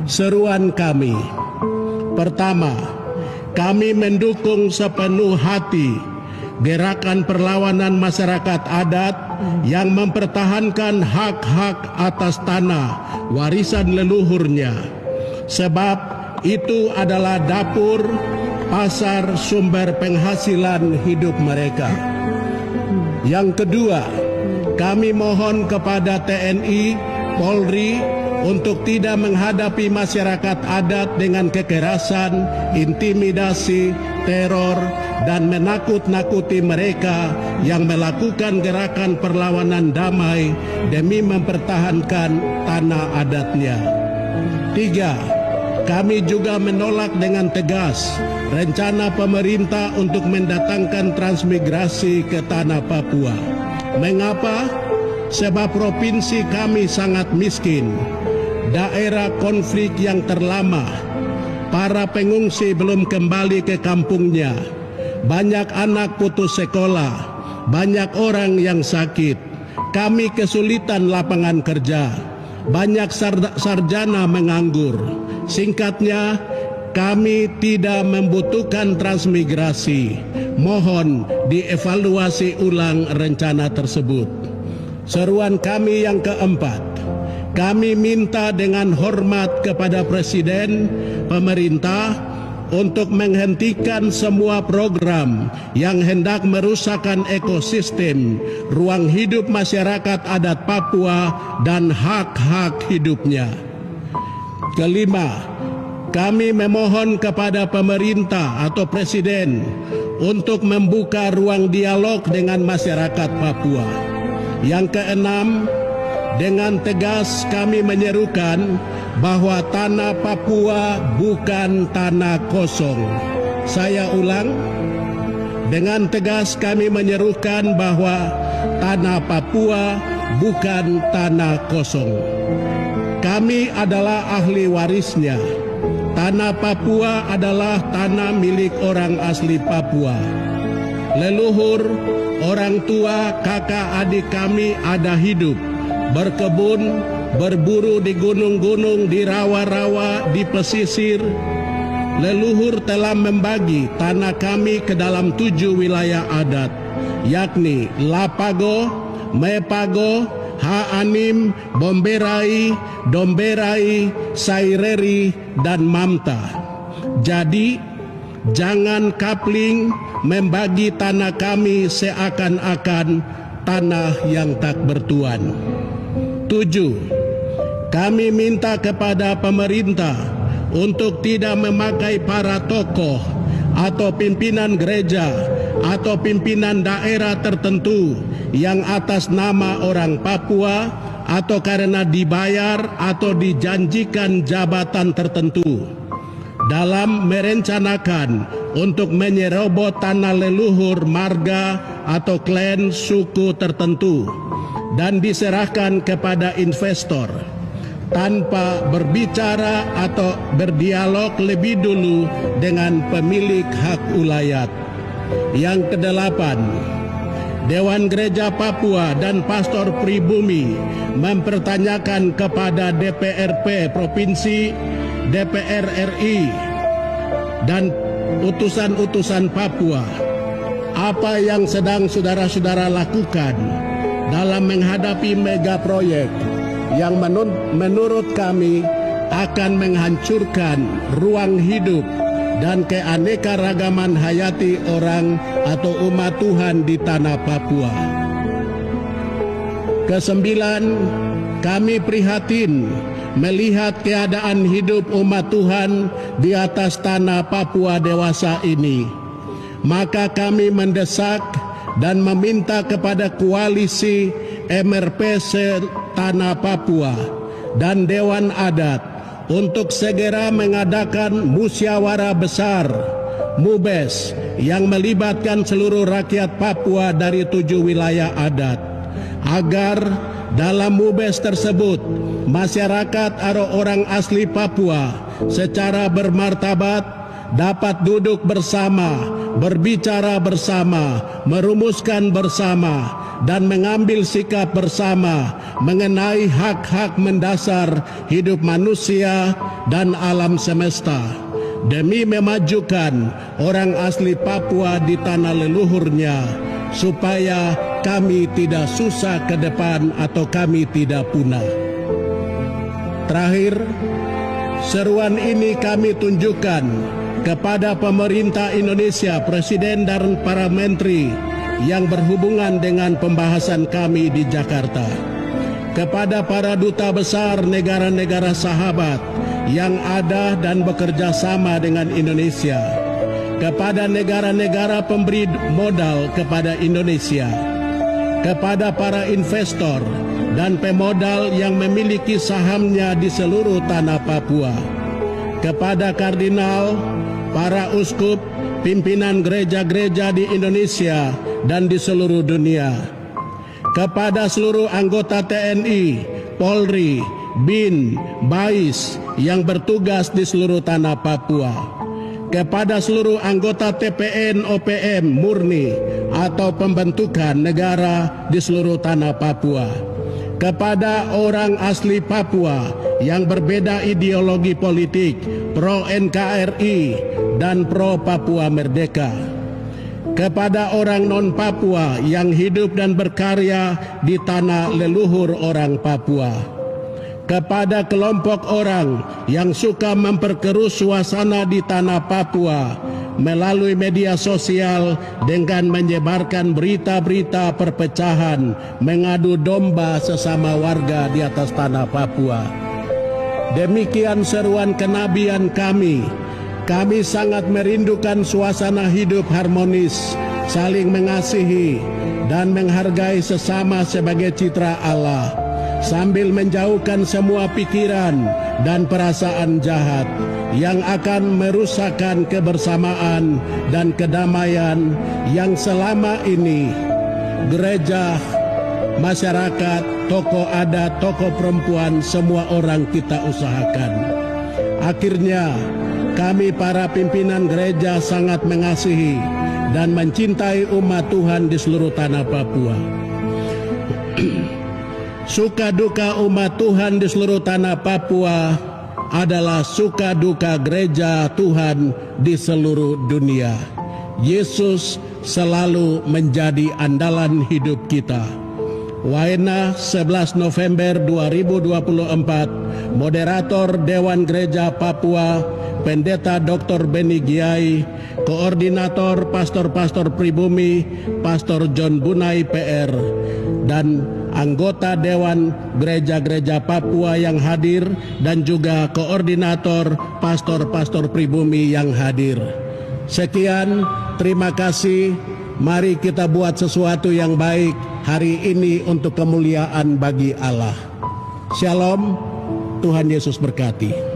seruan kami. Pertama, kami mendukung sepenuh hati gerakan perlawanan masyarakat adat yang mempertahankan hak-hak atas tanah warisan leluhurnya, sebab itu adalah dapur, pasar, sumber penghasilan hidup mereka. Yang kedua, kami mohon kepada TNI, Polri untuk tidak menghadapi masyarakat adat dengan kekerasan, intimidasi, teror, dan menakut-nakuti mereka yang melakukan gerakan perlawanan damai demi mempertahankan tanah adatnya. Tiga, kami juga menolak dengan tegas rencana pemerintah untuk mendatangkan transmigrasi ke tanah Papua. Mengapa? Sebab provinsi kami sangat miskin, daerah konflik yang terlama, para pengungsi belum kembali ke kampungnya, banyak anak putus sekolah, banyak orang yang sakit, kami kesulitan lapangan kerja, banyak sarjana menganggur. Singkatnya, kami tidak membutuhkan transmigrasi. Mohon dievaluasi ulang rencana tersebut. Seruan kami yang keempat, kami minta dengan hormat kepada Presiden, pemerintah untuk menghentikan semua program yang hendak merusakkan ekosistem, ruang hidup masyarakat adat Papua dan hak-hak hidupnya. Kelima, kami memohon kepada pemerintah atau Presiden untuk membuka ruang dialog dengan masyarakat Papua. Yang keenam, dengan tegas kami menyerukan bahwa tanah Papua bukan tanah kosong. Saya ulang, dengan tegas kami menyerukan bahwa tanah Papua bukan tanah kosong. Kami adalah ahli warisnya. Tanah Papua adalah tanah milik orang asli Papua. Leluhur, orang tua, kakak adik kami ada hidup, berkebun, berburu di gunung-gunung, di rawa-rawa, di pesisir. Leluhur telah membagi tanah kami ke dalam 7 wilayah adat, yakni Lapago, Mepago, Haanim, Bomberai, Domberai, Saireri, dan Mamta. Jadi, jangan kapling membagi tanah kami seakan-akan tanah yang tak bertuan. 7. Kami minta kepada pemerintah untuk tidak memakai para tokoh atau pimpinan gereja atau pimpinan daerah tertentu yang atas nama orang Papua atau karena dibayar atau dijanjikan jabatan tertentu dalam merencanakan untuk menyerobot tanah leluhur marga atau klan suku tertentu dan diserahkan kepada investor tanpa berbicara atau berdialog lebih dulu dengan pemilik hak ulayat. Yang kedelapan, Dewan Gereja Papua dan Pastor Pribumi mempertanyakan kepada DPRP Provinsi, DPR RI, dan utusan-utusan Papua, apa yang sedang saudara-saudara lakukan dalam menghadapi mega proyek yang menurut kami akan menghancurkan ruang hidup dan keanekaragaman hayati orang atau umat Tuhan di tanah Papua. Kesembilan, kami prihatin melihat keadaan hidup umat Tuhan di atas tanah Papua dewasa ini. Maka kami mendesak dan meminta kepada koalisi MRPC Tanah Papua dan Dewan Adat untuk segera mengadakan musyawarah besar MUBES yang melibatkan seluruh rakyat Papua dari 7 wilayah adat, agar dalam MUBES tersebut masyarakat atau orang asli Papua secara bermartabat dapat duduk bersama, berbicara bersama, merumuskan bersama, dan mengambil sikap bersama mengenai hak-hak mendasar hidup manusia dan alam semesta, demi memajukan orang asli Papua di tanah leluhurnya, supaya kami tidak susah ke depan atau kami tidak punah. Terakhir, seruan ini kami tunjukkan kepada pemerintah Indonesia, Presiden dan para menteri yang berhubungan dengan pembahasan kami di Jakarta, kepada para duta besar negara-negara sahabat yang ada dan bekerja sama dengan Indonesia, kepada negara-negara pemberi modal kepada Indonesia, kepada para investor dan pemodal yang memiliki sahamnya di seluruh tanah Papua, kepada kardinal, para uskup, pimpinan gereja-gereja di Indonesia dan di seluruh dunia, kepada seluruh anggota TNI, Polri, BIN, BAIS yang bertugas di seluruh tanah Papua, kepada seluruh anggota TPN OPM murni atau pembentukan negara di seluruh tanah Papua, kepada orang asli Papua yang berbeda ideologi politik, pro NKRI dan pro Papua Merdeka, kepada orang non-Papua yang hidup dan berkarya di tanah leluhur orang Papua, kepada kelompok orang yang suka memperkeruh suasana di tanah Papua melalui media sosial dengan menyebarkan berita-berita perpecahan, mengadu domba sesama warga di atas tanah Papua. Demikian seruan kenabian kami. Kami sangat merindukan suasana hidup harmonis, saling mengasihi dan menghargai sesama sebagai citra Allah, sambil menjauhkan semua pikiran dan perasaan jahat yang akan merusakkan kebersamaan dan kedamaian yang selama ini gereja, masyarakat, tokoh adat, tokoh perempuan, semua orang kita usahakan. Akhirnya, kami para pimpinan gereja sangat mengasihi dan mencintai umat Tuhan di seluruh tanah Papua. Suka duka umat Tuhan di seluruh tanah Papua adalah suka duka gereja Tuhan di seluruh dunia. Yesus selalu menjadi andalan hidup kita. Waena 11 November 2024, Moderator Dewan Gereja Papua, Pendeta Dr. Beni Giai, Koordinator Pastor-Pastor Pribumi, Pastor John Bunai PR, dan anggota Dewan Gereja-Gereja Papua yang hadir, dan juga Koordinator Pastor-Pastor Pribumi yang hadir. Sekian, terima kasih. Mari kita buat sesuatu yang baik hari ini untuk kemuliaan bagi Allah. Shalom, Tuhan Yesus berkati.